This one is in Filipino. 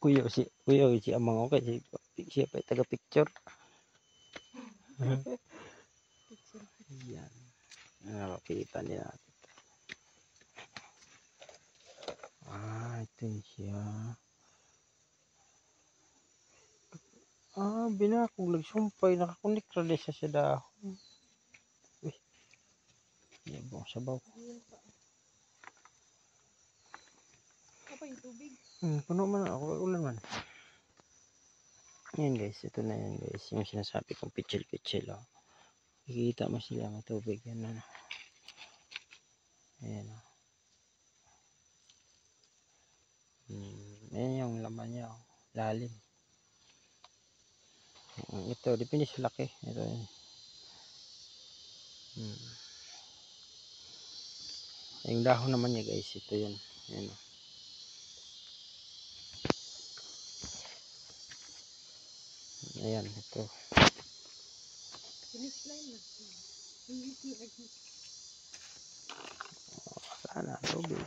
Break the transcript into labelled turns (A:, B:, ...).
A: kuya si amang okay siya pa taga picture. Yan. Nakakita niya natin. Ito siya. Binakog nagsumpay nakakunik ra di sa dahon. Uy. Yan bang sabaw.
B: Apa yung tubig?
A: Puno man ako ulan man. Yan guys, ito na yan guys. Yung sinasabi kong pichil-pichil. Oh. Kikita mo sila may tubig. Yan na. Ayan o. Ayan yung laman niya. Oh. Lalim. Ito, depende sa laki. Ito yan. Yung dahon naman niya guys. Ito yun. Ayan o. Ayan, ito. Sana, tubig.